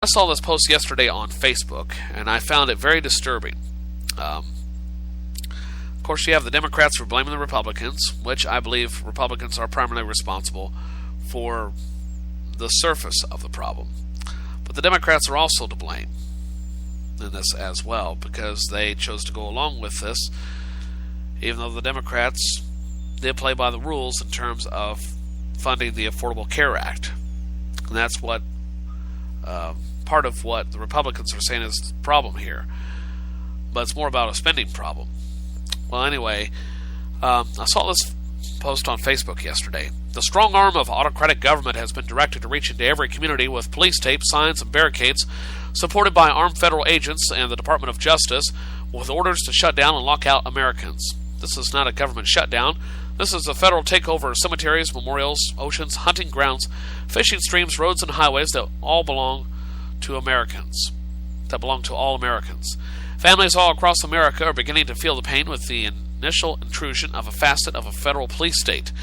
I saw this post yesterday on Facebook, and I found it very disturbing. Of course, you have the Democrats for blaming the Republicans, which I believe Republicans are primarily responsible for the surface of the problem. But the Democrats are also to blame in this as well, because they chose to go along with this, even though the Democrats did play by the rules in terms of funding the Affordable Care Act. And that's what part of what the Republicans are saying is the problem here. But it's more about a spending problem. Well, anyway, I saw this post on Facebook yesterday. The strong arm of autocratic government has been directed to reach into every community with police tape, signs, and barricades, supported by armed federal agents and the Department of Justice, with orders to shut down and lock out Americans. This is not a government shutdown. This is a federal takeover of cemeteries, memorials, oceans, hunting grounds, fishing streams, roads, and highways that all belong to Americans. Families all across America are beginning to feel the pain with the initial intrusion of a facet of a federal police state,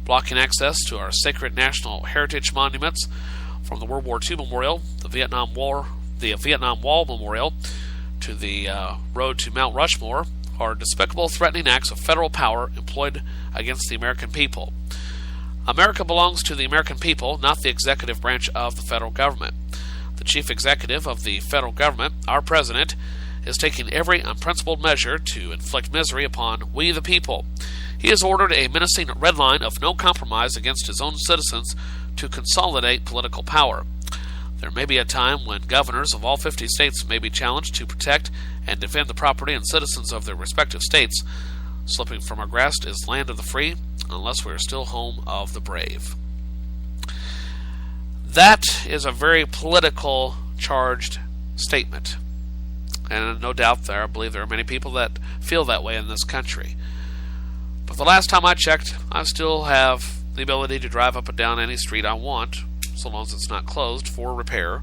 blocking access to our sacred national heritage monuments, from the World War II Memorial, the Vietnam Wall Memorial, to the road to Mount Rushmore, are despicable, threatening acts of federal power employed against the American people. America belongs to the American people, not the executive branch of the federal government. The chief executive of the federal government, our president, is taking every unprincipled measure to inflict misery upon we the people. He has ordered a menacing red line of no compromise against his own citizens to consolidate political power. There may be a time when governors of all 50 states may be challenged to protect and defend the property and citizens of their respective states. Slipping from our grasp is land of the free, unless we are still home of the brave. That is a very political charged statement. And no doubt I believe there are many people that feel that way in this country. But the last time I checked, I still have the ability to drive up and down any street I want, so long as it's not closed for repair.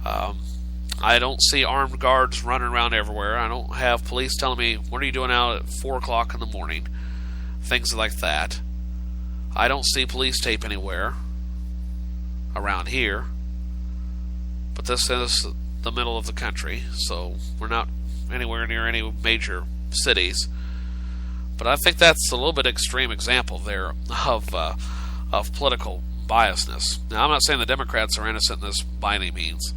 I don't see armed guards running around everywhere. I don't have police telling me, what are you doing out at 4 o'clock in the morning? Things like that. I don't see police tape anywhere around here. But this is the middle of the country, so we're not anywhere near any major cities. But I think that's a little bit extreme example there of political biasness. Now, I'm not saying the Democrats are innocent in this by any means,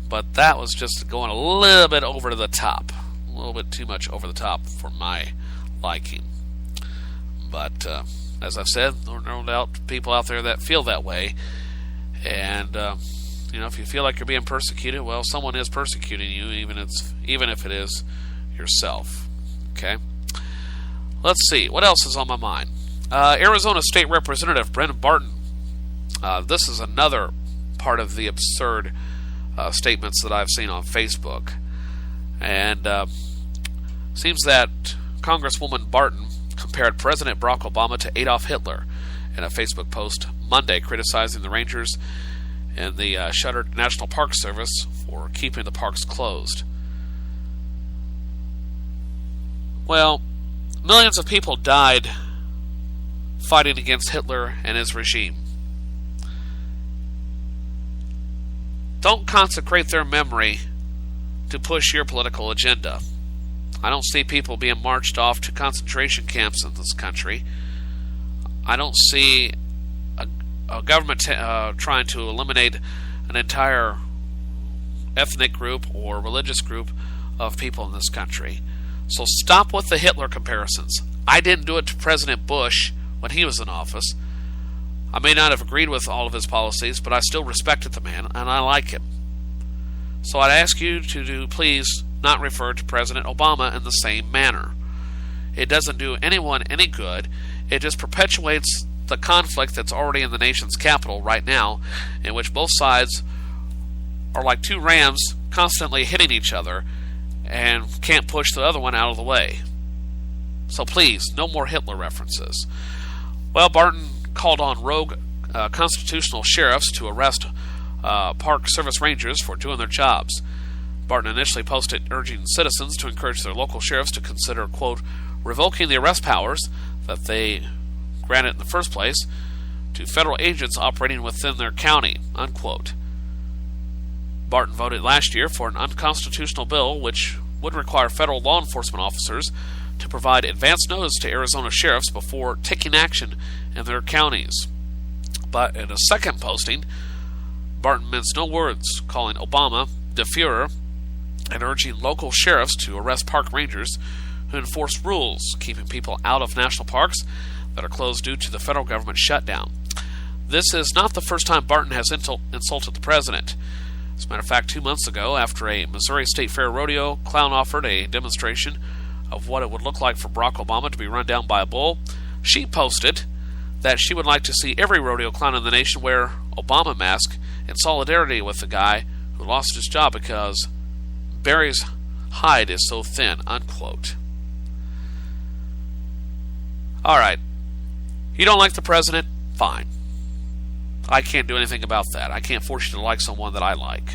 but that was just going a little bit over the top, a little bit too much over the top for my liking. But as I've said, there are no doubt people out there that feel that way, and if you feel like you're being persecuted, well, someone is persecuting you, even if it is yourself. Okay. Let's see, what else is on my mind? Arizona State Representative Brendan Barton. This is another part of the absurd statements that I've seen on Facebook. And seems that Congresswoman Barton compared President Barack Obama to Adolf Hitler in a Facebook post Monday, criticizing the rangers and the shuttered National Park Service for keeping the parks closed. Well, millions of people died fighting against Hitler and his regime. Don't consecrate their memory to push your political agenda. I don't see people being marched off to concentration camps in this country. I don't see a government trying to eliminate an entire ethnic group or religious group of people in this country. So stop with the Hitler comparisons. I didn't do it to President Bush when he was in office. I may not have agreed with all of his policies, but I still respected the man, and I like him. So I'd ask you to please not refer to President Obama in the same manner. It doesn't do anyone any good. It just perpetuates the conflict that's already in the nation's capital right now, in which both sides are like two rams constantly hitting each other and can't push the other one out of the way. So please, no more Hitler references. Well, Barton called on rogue constitutional sheriffs to arrest Park Service rangers for doing their jobs. Barton initially posted urging citizens to encourage their local sheriffs to consider, quote, revoking the arrest powers that they granted in the first place to federal agents operating within their county, unquote. Barton voted last year for an unconstitutional bill which would require federal law enforcement officers to provide advance notice to Arizona sheriffs before taking action in their counties. But in a second posting, Barton minced no words, calling Obama the Fuhrer and urging local sheriffs to arrest park rangers who enforce rules, keeping people out of national parks that are closed due to the federal government shutdown. This is not the first time Barton has insulted the president. As a matter of fact, 2 months ago, after a Missouri State Fair rodeo clown offered a demonstration of what it would look like for Barack Obama to be run down by a bull, she posted that she would like to see every rodeo clown in the nation wear Obama mask in solidarity with the guy who lost his job because Barry's hide is so thin, unquote. Alright, you don't like the president? Fine. I can't do anything about that. I can't force you to like someone that I like.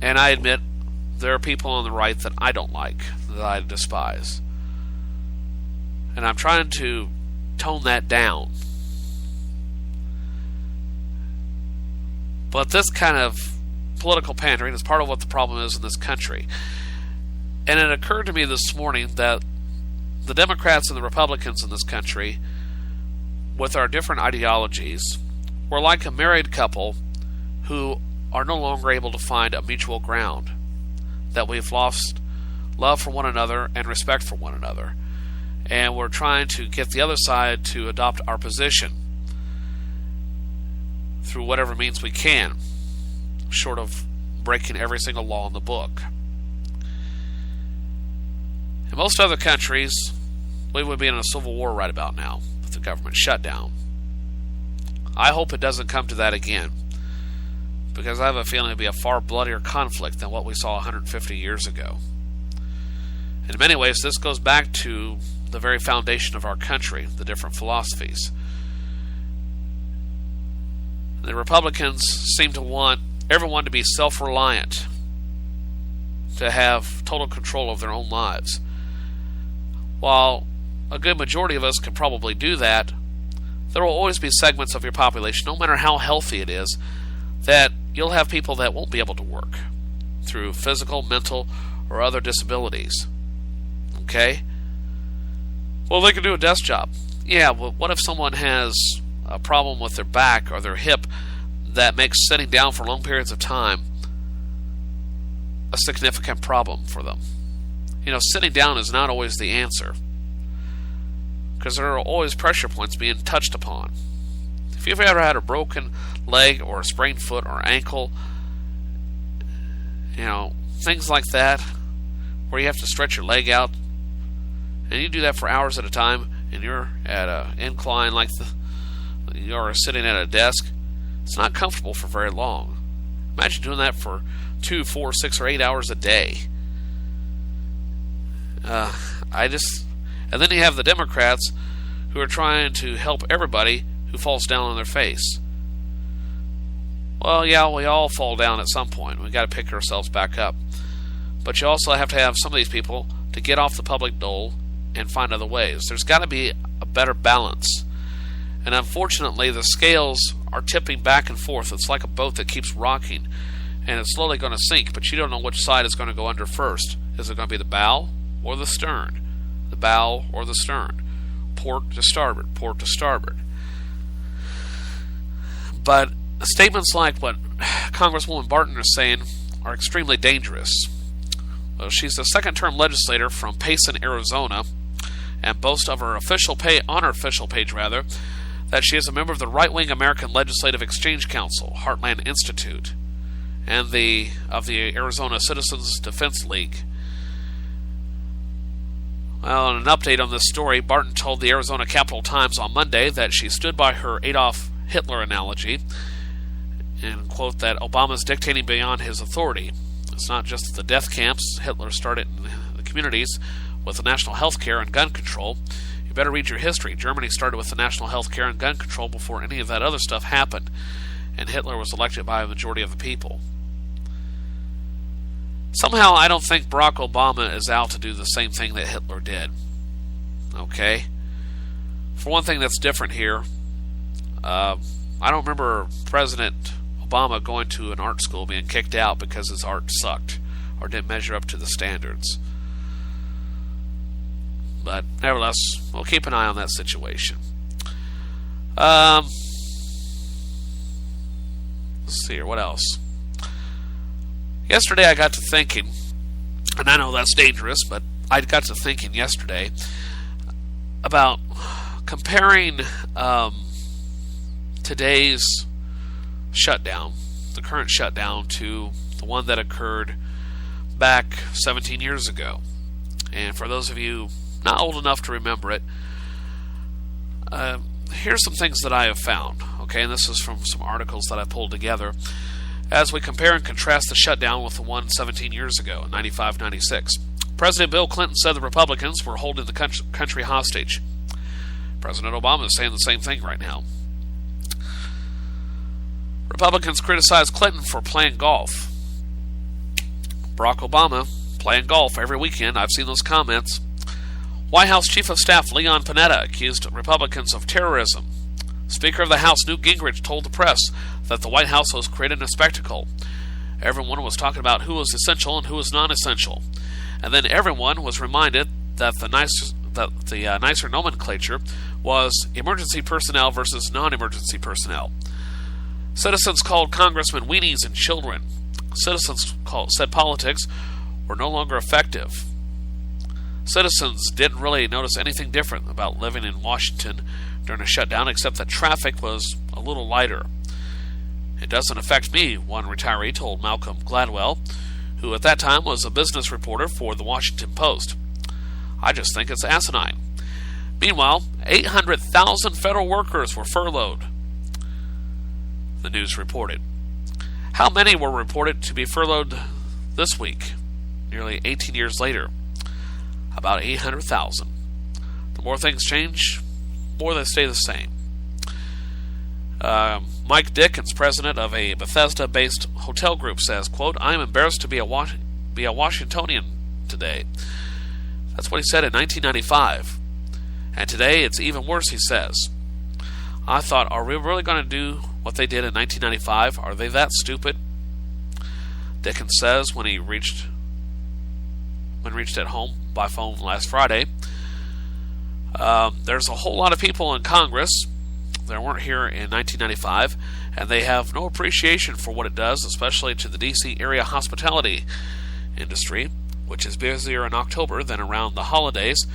And I admit there are people on the right that I don't like, that I despise. And I'm trying to tone that down. But this kind of political pandering is part of what the problem is in this country. And it occurred to me this morning that the Democrats and the Republicans in this country, with our different ideologies, we're like a married couple who are no longer able to find a mutual ground, that we've lost love for one another and respect for one another, and we're trying to get the other side to adopt our position through whatever means we can, short of breaking every single law in the book. In most other countries, we would be in a civil war right about now, the government shutdown. I hope it doesn't come to that again, because I have a feeling it'll be a far bloodier conflict than what we saw 150 years ago. In many ways, this goes back to the very foundation of our country, the different philosophies. The Republicans seem to want everyone to be self-reliant, to have total control of their own lives. While a good majority of us can probably do that, there will always be segments of your population, no matter how healthy it is, that you'll have people that won't be able to work through physical, mental, or other disabilities. Okay? Well, they can do a desk job. Yeah, well, what if someone has a problem with their back or their hip that makes sitting down for long periods of time a significant problem for them? You know, sitting down is not always the answer, because there are always pressure points being touched upon. If you've ever had a broken leg or a sprained foot or ankle, you know, things like that, where you have to stretch your leg out, and you do that for hours at a time, and you're at an incline like you're sitting at a desk, it's not comfortable for very long. Imagine doing that for 2, 4, 6, or 8 hours a day. And then you have the Democrats who are trying to help everybody who falls down on their face. Well, yeah, we all fall down at some point. We've got to pick ourselves back up. But you also have to have some of these people to get off the public dole and find other ways. There's got to be a better balance. And unfortunately, the scales are tipping back and forth. It's like a boat that keeps rocking, and it's slowly going to sink, but you don't know which side is going to go under first. Is it going to be the bow or the stern? The bow or the stern? Port to starboard, port to starboard. But statements like what Congresswoman Barton is saying are extremely dangerous. She's a second-term legislator from Payson, Arizona, and boasts of her official on her official page that she is a member of the right-wing American Legislative Exchange Council, Heartland Institute, and of the Arizona Citizens Defense League. Well, in an update on this story, Barton told the Arizona Capital Times on Monday that she stood by her Adolf Hitler analogy and, quote, that Obama's dictating beyond his authority. It's not just the death camps Hitler started in the communities with the national health care and gun control. You better read your history. Germany started with the national health care and gun control before any of that other stuff happened, and Hitler was elected by a majority of the people. Somehow, I don't think Barack Obama is out to do the same thing that Hitler did. Okay? For one thing that's different here, I I don't remember President Obama going to an art school being kicked out because his art sucked or didn't measure up to the standards. But nevertheless, we'll keep an eye on that situation. Let's see here, what else? Yesterday I got to thinking, and I know that's dangerous, but I got to thinking yesterday about comparing today's shutdown, the current shutdown, to the one that occurred back 17 years ago. And for those of you not old enough to remember it, here's some things that I have found. Okay, and this is from some articles that I pulled together as we compare and contrast the shutdown with the one 17 years ago, in 95-96. President Bill Clinton said the Republicans were holding the country hostage. President Obama is saying the same thing right now. Republicans criticized Clinton for playing golf. Barack Obama playing golf every weekend. I've seen those comments. White House Chief of Staff Leon Panetta accused Republicans of terrorism. Speaker of the House Newt Gingrich told the press that the White House was creating a spectacle. Everyone was talking about who was essential and who was non-essential. And then everyone was reminded that the nicer nomenclature was emergency personnel versus non-emergency personnel. Citizens called congressmen weenies and children. Citizens said politics were no longer effective. Citizens didn't really notice anything different about living in Washington during a shutdown, except that traffic was a little lighter. It doesn't affect me, one retiree told Malcolm Gladwell, who at that time was a business reporter for the Washington Post. I just think it's asinine. Meanwhile, 800,000 federal workers were furloughed, the news reported. How many were reported to be furloughed this week, nearly 18 years later? About 800,000. The more things change, the more they stay the same. Mike Dickens, president of a Bethesda-based hotel group, says, quote, "I am embarrassed to be a Washingtonian today." That's what he said in 1995. And today it's even worse, he says. I thought, are we really going to do what they did in 1995? Are they that stupid? Dickens says when reached at home by phone last Friday, there's a whole lot of people in Congress that weren't here in 1995, and they have no appreciation for what it does, especially to the D.C. area hospitality industry, which is busier in October than around the holidays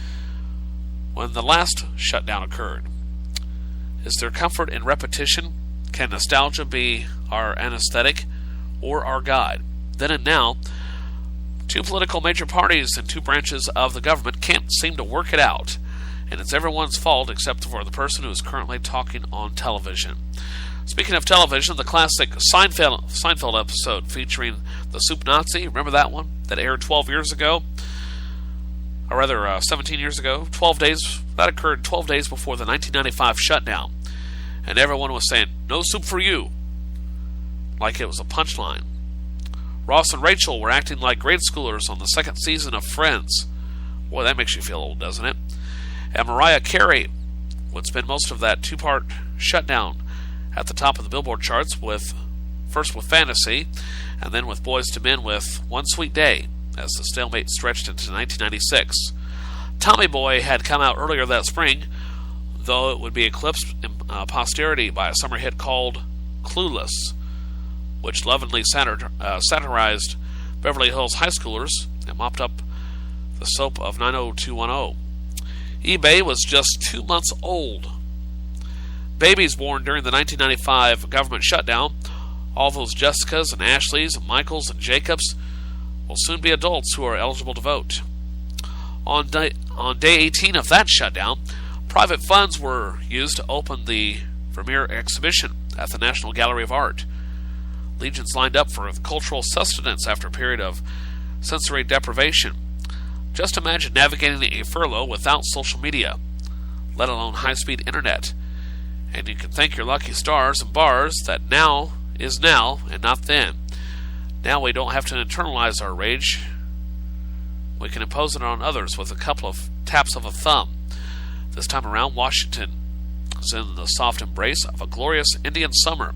when the last shutdown occurred. Is there comfort in repetition? Can nostalgia be our anesthetic or our guide? Then and now, two political major parties and two branches of the government can't seem to work it out, and it's everyone's fault except for the person who is currently talking on television. Speaking of television, the classic Seinfeld episode featuring the Soup Nazi, remember that one? That aired 12 years ago? Or rather, 17 years ago? That occurred 12 days before the 1995 shutdown. And everyone was saying, "No soup for you," like it was a punchline. Ross and Rachel were acting like grade schoolers on the second season of Friends. Boy, that makes you feel old, doesn't it? And Mariah Carey would spend most of that two-part shutdown at the top of the Billboard charts, first with Fantasy, and then with Boyz II Men with One Sweet Day, as the stalemate stretched into 1996. Tommy Boy had come out earlier that spring, though it would be eclipsed in posterity by a summer hit called Clueless, which lovingly satirized Beverly Hills high schoolers and mopped up the soap of 90210. eBay was just 2 months old. Babies born during the 1995 government shutdown, all those Jessicas and Ashleys and Michaels and Jacobs, will soon be adults who are eligible to vote. On day 18 of that shutdown, private funds were used to open the Vermeer exhibition at the National Gallery of Art. Legions lined up for cultural sustenance after a period of sensory deprivation. Just imagine navigating a furlough without social media, let alone high-speed internet. And you can thank your lucky stars and bars that now is now and not then. Now we don't have to internalize our rage. We can impose it on others with a couple of taps of a thumb. This time around, Washington is in the soft embrace of a glorious Indian summer.